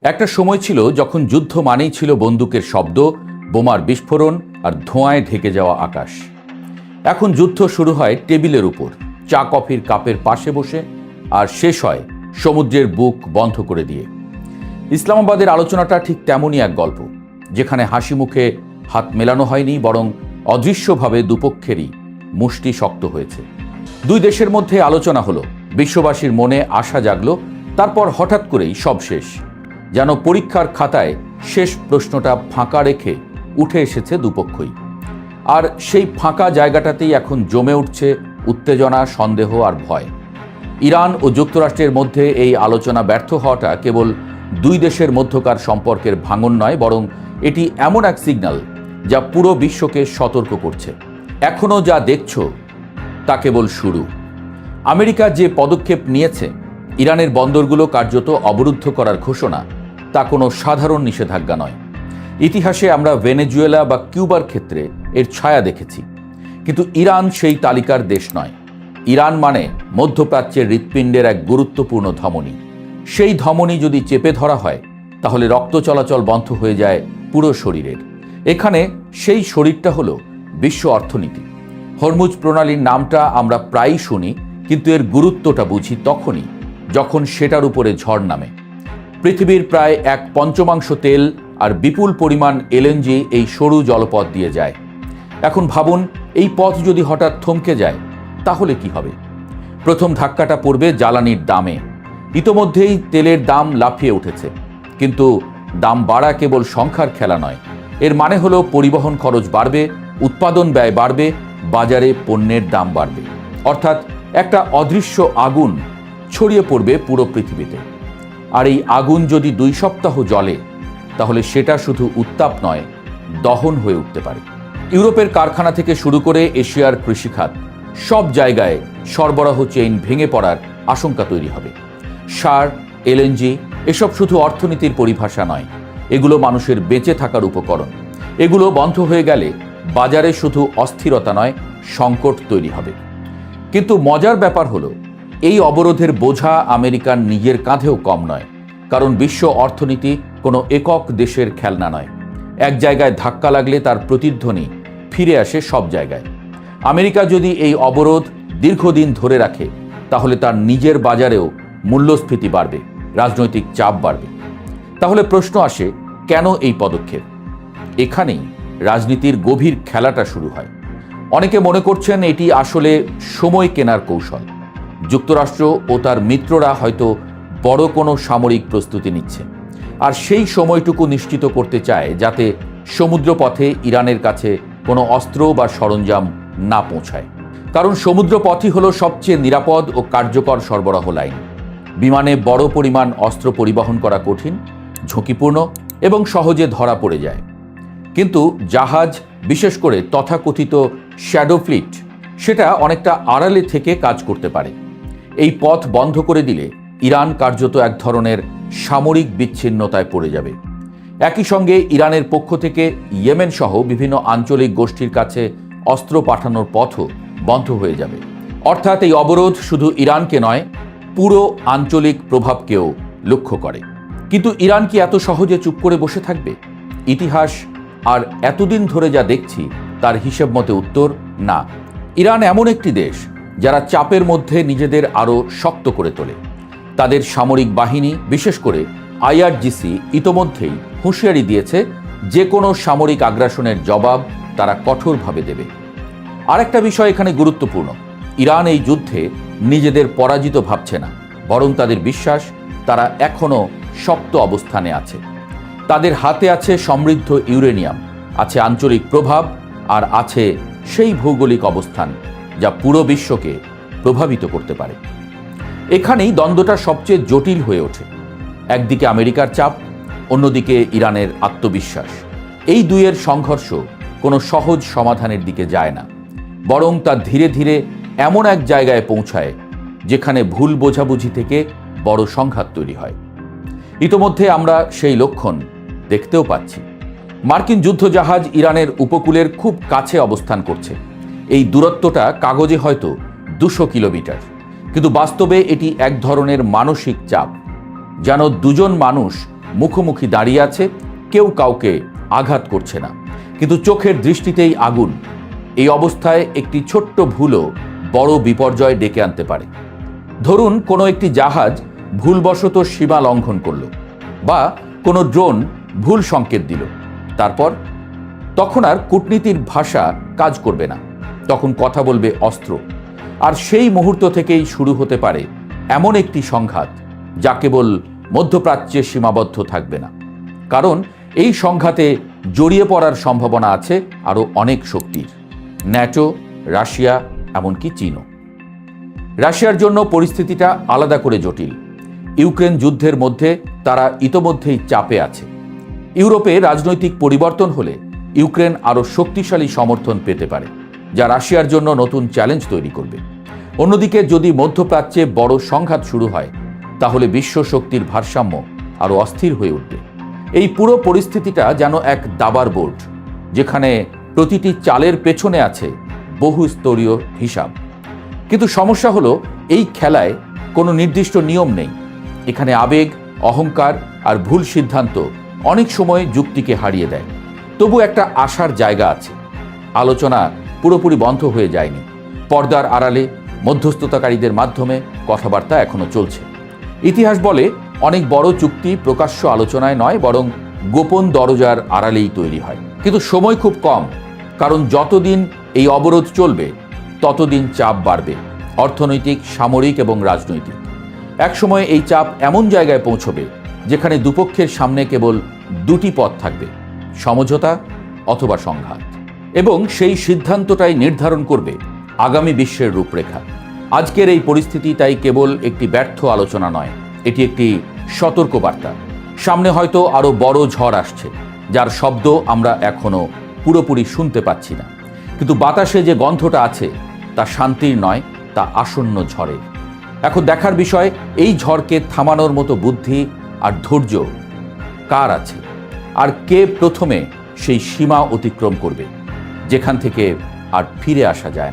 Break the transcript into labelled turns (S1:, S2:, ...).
S1: একটা সময় ছিল যখন যুদ্ধ মানেই ছিল বন্দুকের শব্দ, বোমার বিস্ফোরণ আর ধোঁয়ায় ঢেকে যাওয়া আকাশ। এখন যুদ্ধ শুরু হয় টেবিলের উপর, চা কফির কাপের পাশে বসে, আর শেষ হয় সমুদ্রের বুক বন্ধ করে দিয়ে। ইসলামাবাদের আলোচনাটা ঠিক তেমনই এক গল্প, যেখানে হাসি মুখে হাত মেলানো হয়নি, বরং অদৃশ্যভাবে দুপক্ষেরই মুষ্টি শক্ত হয়েছে। দুই দেশের মধ্যে আলোচনা হলো, বিশ্ববাসীর মনে আশা জাগলো, তারপর হঠাৎ করেই সব শেষ। যেন পরীক্ষার খাতায় শেষ প্রশ্নটা ফাঁকা রেখে উঠে এসেছে দুপক্ষই। আর সেই ফাঁকা জায়গাটাতেই এখন জমে উঠছে উত্তেজনা, সন্দেহ আর ভয়। ইরান ও যুক্তরাষ্ট্রের মধ্যে এই আলোচনা ব্যর্থ হওয়াটা কেবল দুই দেশের মধ্যকার সম্পর্কের ভাঙন নয়, বরং এটি এমন এক সিগন্যাল যা পুরো বিশ্বকে সতর্ক করছে। এখনও যা দেখছ তা কেবল শুরু। আমেরিকা যে পদক্ষেপ নিয়েছে, ইরানের বন্দরগুলো কার্যত অবরুদ্ধ করার ঘোষণা, তা কোনো সাধারণ নিষেধাজ্ঞা নয়। ইতিহাসে আমরা ভেনেজুয়েলা বা কিউবার ক্ষেত্রে এর ছায়া দেখেছি, কিন্তু ইরান সেই তালিকার দেশ নয়। ইরান মানে মধ্যপ্রাচ্যের হৃৎপিণ্ডের এক গুরুত্বপূর্ণ ধমনী। সেই ধমনী যদি চেপে ধরা হয়, তাহলে রক্ত চলাচল বন্ধ হয়ে যায় পুরো শরীরের। এখানে সেই শরীরটা হলো বিশ্ব অর্থনীতি। হরমুজ প্রণালীর নামটা আমরা প্রায়ই শুনি, কিন্তু এর গুরুত্বটা বুঝি তখনই যখন সেটার উপরে ঝড় নামে। পৃথিবীর প্রায় 1/5 তেল আর বিপুল পরিমাণ এলএনজি এই সরু জলপথ দিয়ে যায়। এখন ভাবুন, এই পথ যদি হঠাৎ থমকে যায়, তাহলে কি হবে? প্রথম ধাক্কাটা পড়বে জ্বালানির দামে। ইতোমধ্যেই তেলের দাম লাফিয়ে উঠেছে, কিন্তু দাম বাড়া কেবল সংখ্যার খেলা নয়। এর মানে হলো পরিবহন খরচ বাড়বে, উৎপাদন ব্যয় বাড়বে, বাজারে পণ্যের দাম বাড়বে। অর্থাৎ একটা অদৃশ্য আগুন ছড়িয়ে পড়বে পুরো পৃথিবীতে। আর এই আগুন যদি 2 সপ্তাহ জ্বলে, তাহলে সেটা শুধু উত্তাপ নয়, দহন হয়ে উঠতে পারে। ইউরোপের কারখানা থেকে শুরু করে এশিয়ার কৃষিখাত, সব জায়গায় সরবরাহ চেইন ভেঙে পড়ার আশঙ্কা তৈরি হবে। সার, এলএনজি এসব শুধু অর্থনীতির পরিভাষা নয়, এগুলো মানুষের বেঁচে থাকার উপকরণ। এগুলো বন্ধ হয়ে গেলে বাজারে শুধু অস্থিরতা নয়, সংকট তৈরি হবে। কিন্তু মজার ব্যাপার হলো, এই অবরোধের বোঝা আমেরিকার নিজের কাঁধেও কম নয়। কারণ বিশ্ব অর্থনীতি কোনো একক দেশের খেলনা নয়। এক জায়গায় ধাক্কা লাগলে তার প্রতিধ্বনি ফিরে আসে সব জায়গায়। আমেরিকা যদি এই অবরোধ দীর্ঘদিন ধরে রাখে, তাহলে তার নিজের বাজারেও মূল্যস্ফীতি বাড়বে, রাজনৈতিক চাপ বাড়বে। তাহলে প্রশ্ন আসে, কেন এই পদক্ষেপ? এখানেই রাজনীতির গভীর খেলাটা শুরু হয়। অনেকে মনে করছেন এটি আসলে সময় কেনার কৌশল। যুক্তরাষ্ট্র ও তার মিত্ররা হয়তো বড় কোনো সামরিক প্রস্তুতি নিচ্ছে, আর সেই সময়টুকু নিশ্চিত করতে চায় যাতে সমুদ্রপথে ইরানের কাছে কোনো অস্ত্র বা সরঞ্জাম না পৌঁছায়। কারণ সমুদ্রপথই হলো সবচেয়ে নিরাপদ ও কার্যকর সরবরাহ লাইন। বিমানে বড় পরিমাণ অস্ত্র পরিবহন করা কঠিন, ঝুঁকিপূর্ণ এবং সহজে ধরা পড়ে যায়। কিন্তু জাহাজ, বিশেষ করে তথাকথিত শ্যাডো ফ্লিট, সেটা অনেকটা আড়ালে থেকে কাজ করতে পারে। এই পথ বন্ধ করে দিলে ইরান কার্যত এক ধরনের সামরিক বিচ্ছিন্নতায় পড়ে যাবে। একই সঙ্গে ইরানের পক্ষ থেকে ইয়েমেন সহ বিভিন্ন আঞ্চলিক গোষ্ঠীর কাছে অস্ত্র পাঠানোর পথও বন্ধ হয়ে যাবে। অর্থাৎ এই অবরোধ শুধু ইরানকে নয়, পুরো আঞ্চলিক প্রভাবকেও লক্ষ্য করে। কিন্তু ইরান কি এত সহজে চুপ করে বসে থাকবে? ইতিহাস আর এতদিন ধরে যা দেখছি, তার হিসেব মতে উত্তর না। ইরান এমন একটি দেশ যারা চাপের মধ্যে নিজেদের আরও শক্ত করে তোলে। তাদের সামরিক বাহিনী, বিশেষ করে আইআরজিসি, ইতোমধ্যেই হুঁশিয়ারি দিয়েছে যে কোনো সামরিক আগ্রাসনের জবাব তারা কঠোরভাবে দেবে। আরেকটা বিষয় এখানে গুরুত্বপূর্ণ, ইরান এই যুদ্ধে নিজেদের পরাজিত ভাবছে না, বরং তাদের বিশ্বাস তারা এখনও শক্ত অবস্থানে আছে। তাদের হাতে আছে সমৃদ্ধ ইউরেনিয়াম, আছে আঞ্চলিক প্রভাব, আর আছে সেই ভৌগোলিক অবস্থান যা পুরো বিশ্বকে প্রভাবিত করতে পারে। এখানেই দ্বন্দ্বটা সবচেয়ে জটিল হয়ে ওঠে। একদিকে আমেরিকার চাপ, অন্যদিকে ইরানের আত্মবিশ্বাস। এই দুইয়ের সংঘর্ষ কোনো সহজ সমাধানের দিকে যায় না, বরং তা ধীরে ধীরে এমন এক জায়গায় পৌঁছায় যেখানে ভুল বোঝাবুঝি থেকে বড় সংঘাত তৈরি হয়। ইতোমধ্যে আমরা সেই লক্ষণ দেখতেও পাচ্ছি। মার্কিন যুদ্ধজাহাজ ইরানের উপকূলের খুব কাছে অবস্থান করছে। এই দূরত্বটা কাগজে হয়তো 200 কিলোমিটার, কিন্তু বাস্তবে এটি এক ধরনের মানসিক চাপ। যেন দুজন মানুষ মুখোমুখি দাঁড়িয়ে আছে, কেউ কাউকে আঘাত করছে না, কিন্তু চোখের দৃষ্টিতেই আগুন। এই অবস্থায় একটি ছোট্ট ভুলও বড় বিপর্যয় ডেকে আনতে পারে। ধরুন কোনো একটি জাহাজ ভুলবশত সীমা লঙ্ঘন করল, বা কোনো ড্রোন ভুল সংকেত দিল, তখন আর কূটনীতির ভাষা কাজ করবে না, তখন কথা বলবে অস্ত্র। আর সেই মুহূর্ত থেকেই শুরু হতে পারে এমন একটি সংঘাত যা কেবল মধ্যপ্রাচ্যে সীমাবদ্ধ থাকবে না, কারণ এই সংঘাতে জড়িয়ে পড়ার সম্ভাবনা আছে আরও অনেক শক্তির, ন্যাটো, রাশিয়া, এমনকি চীনও। রাশিয়ার জন্য পরিস্থিতিটা আলাদা করে জটিল। ইউক্রেন যুদ্ধের মধ্যে তারা ইতোমধ্যেই চাপে আছে। ইউরোপে রাজনৈতিক পরিবর্তন হলে ইউক্রেন আরও শক্তিশালী সমর্থন পেতে পারে, যা রাশিয়ার জন্য নতুন চ্যালেঞ্জ তৈরি করবে। অন্যদিকে যদি মধ্যপ্রাচ্যে বড় সংঘাত শুরু হয়, তাহলে বিশ্ব শক্তির ভারসাম্য আরও অস্থির হয়ে উঠবে। এই পুরো পরিস্থিতিটা যেন এক দাবার বোর্ড, যেখানে প্রতিটি চালের পেছনে আছে বহু স্তরীয় হিসাব। কিন্তু সমস্যা হলো, এই খেলায় কোনো নির্দিষ্ট নিয়ম নেই। এখানে আবেগ, অহংকার আর ভুল সিদ্ধান্ত অনেক সময় যুক্তিকে হারিয়ে দেয়। তবু একটা আশার জায়গা আছে। আলোচনা পুরোপুরি বন্ধ হয়ে যায়নি। পর্দার আড়ালে মধ্যস্থতাকারীদের মাধ্যমে কথাবার্তা এখনো চলছে। ইতিহাস বলে, অনেক বড় চুক্তি প্রকাশ্য আলোচনায় নয়, বরং গোপন দরজার আড়ালেই তৈরি হয়। কিন্তু সময় খুব কম, কারণ যতদিন এই অবরোধ চলবে ততদিন চাপ বাড়বে, অর্থনৈতিক, সামরিক এবং রাজনৈতিক। একসময় এই চাপ এমন জায়গায় পৌঁছবে যেখানে দুপক্ষের সামনে কেবল দুটি পথ থাকবে, সমঝোতা অথবা সংঘাত। এবং সেই সিদ্ধান্তটাই নির্ধারণ করবে আগামী বিশ্বের রূপরেখা। আজকের এই পরিস্থিতি তাই কেবল একটি ব্যর্থ আলোচনা নয়, এটি একটি সতর্কবার্তা। সামনে হয়তো আরও বড় ঝড় আসছে, যার শব্দ আমরা এখনো পুরোপুরি শুনতে পাচ্ছি না, কিন্তু বাতাসে যে গন্ধটা আছে তা শান্তির নয়, তা আসন্ন ঝড়ের। এখন দেখার বিষয়, এই ঝড়কে থামানোর মতো বুদ্ধি আর ধৈর্য কার আছে, আর কে প্রথমে সেই সীমা অতিক্রম করবে যেখান থেকে আর ফিরে আসা যায় না।